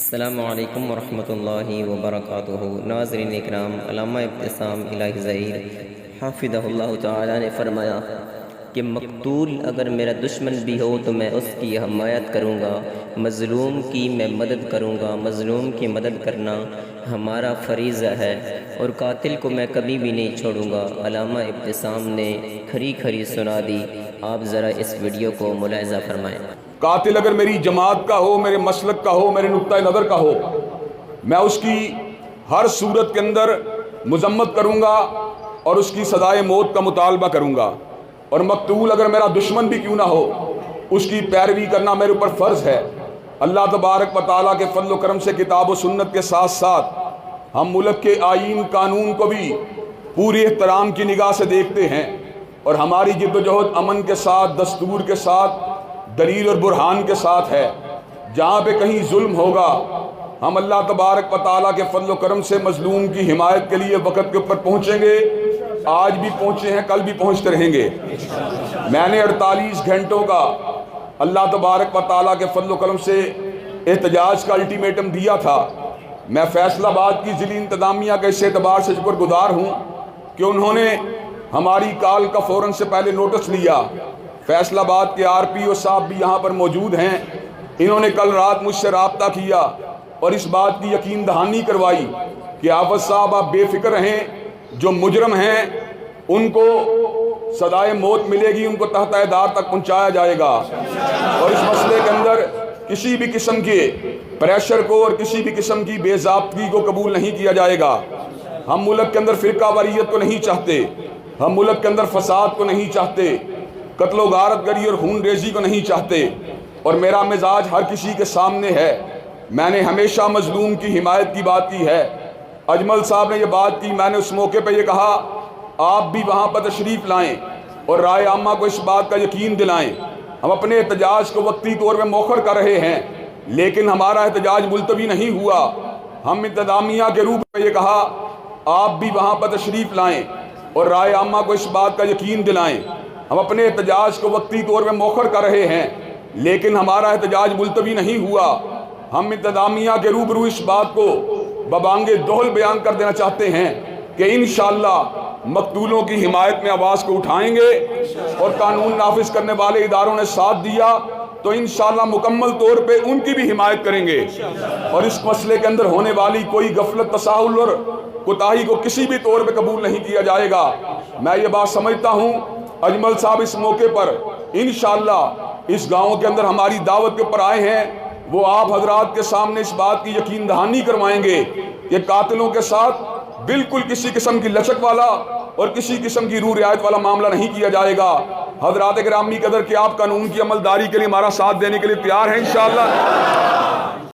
अस्सलामु अलैकुम वरहमतुल्लाहि वबरकातुहू। नाज़रीन इकराम, अल्लामा इब्तिसाम इलाही ज़हीर हाफ़िज़हुल्लाह तआला ने फरमाया कि मक़तूल अगर मेरा दुश्मन भी हो तो मैं उसकी हमायत करूँगा, मज़लूम की मैं मदद करूँगा। मज़लूम की मदद करना हमारा फ़रीज़ा है और कातिल को मैं कभी भी नहीं छोड़ूँगा। अल्लामा इब्तिसाम ने खरी खरी सुना दी। आप ज़रा इस वीडियो को मुलाहिज़ा फरमाएँ। कातिल अगर मेरी जमात का हो, मेरे मसलक का हो, मेरे नुक्ता नज़र का हो, मैं उसकी हर सूरत के अंदर मज़म्मत करूँगा और उसकी सज़ाए मौत का मुतालबा करूँगा। और मकतूल अगर मेरा दुश्मन भी क्यों ना हो, उसकी पैरवी करना मेरे ऊपर फ़र्ज़ है। अल्लाह तबारक व तआला के फज़ल व करम से किताब व सुन्नत के साथ साथ हम मुल्क के आईन कानून को भी पूरी एहतराम की निगाह से देखते हैं और हमारी जिद्दोजहद अमन के साथ, दस्तूर के साथ, दलील और बुरहान के साथ है। जहाँ पे कहीं जुल्म होगा, हम अल्लाह तबारक व तआला के फज़ल व करम से मज़लूम की हिमायत के लिए वक़्त के ऊपर पहुँचेंगे। आज भी पहुँचे हैं, कल भी पहुँचते रहेंगे। मैंने 48 घंटों का अल्लाह तबारक व तआला के फज़ल व करम से एहतजाज का अल्टीमेटम दिया था। मैं फैसलाबाद की ज़िली इंतज़ामिया के इस एतबार से शुक्रगुज़ार हूँ कि उन्होंने हमारी कॉल का फ़ौरन से पहले नोटिस लिया। फैसलाबाद के RPO साहब भी यहाँ पर मौजूद हैं। इन्होंने कल रात मुझसे रब्ता किया और इस बात की यकीन दहानी करवाई कि आफत साहब आप बेफिक्र रहें, जो मुजरम हैं उनको सदाए मौत मिलेगी, उनको तहत दार तक पहुँचाया जाएगा और इस मसले के अंदर किसी भी किस्म के प्रेशर को और किसी भी किस्म की बेज़ाब्तगी को कबूल नहीं किया जाएगा। हम मुल्क के अंदर फ़िरका वारियत को नहीं चाहते, हम मुल्क के अंदर फसाद को नहीं चाहते, कत्लो गारत गरी और खून रेजी को नहीं चाहते और मेरा मिजाज हर किसी के सामने है। मैंने हमेशा मजलूम की हिमायत की बात की है। अजमल साहब ने यह बात की, मैंने उस मौके पर यह कहा आप भी वहाँ पर तशरीफ़ लाएँ और राय आमा को इस बात का यकीन दिलाएँ। हम अपने एहतजाज को वक्ती तौर पर मौखर कर रहे हैं, लेकिन हमारा एहतजाज मुलतवी नहीं हुआ। हम इंतज़ामिया के रूप में यह कहा आप भी वहाँ पर तशरीफ़ लाएँ और राय आमा को इस बात का यकीन दिलाएँ। हम अपने एहतजाज को वक्ती तौर पर मौखर कर रहे हैं, लेकिन हमारा एहतजाज मुलतवी नहीं हुआ। हम इंतज़ामिया के रूबरू इस बात को बबांगे दोहल बयान कर देना चाहते हैं कि इंशाअल्लाह मकतूलों की हिमायत में आवाज़ को उठाएंगे और कानून नाफिज करने वाले इदारों ने साथ दिया तो इंशाअल्लाह मुकम्मल तौर पे उनकी भी हिमायत करेंगे और इस मसले के अंदर होने वाली कोई गफलत, तसाहुल और कोताही को किसी भी तौर पे कबूल नहीं किया जाएगा। मैं ये बात समझता हूँ अजमल साहब इस मौके पर इंशाअल्लाह इस गाँव के अंदर हमारी दावत के ऊपर आए हैं, वो आप हजरात के सामने इस बात की यकीन दहानी करवाएंगे कि कातिलों के साथ बिल्कुल किसी किस्म की लचक वाला और किसी किस्म की रूह रियायत वाला मामला नहीं किया जाएगा। हजरात गिरामी कदर कि आप कानून की अमलदारी के लिए हमारा साथ देने के लिए तैयार हैं इंशाअल्लाह।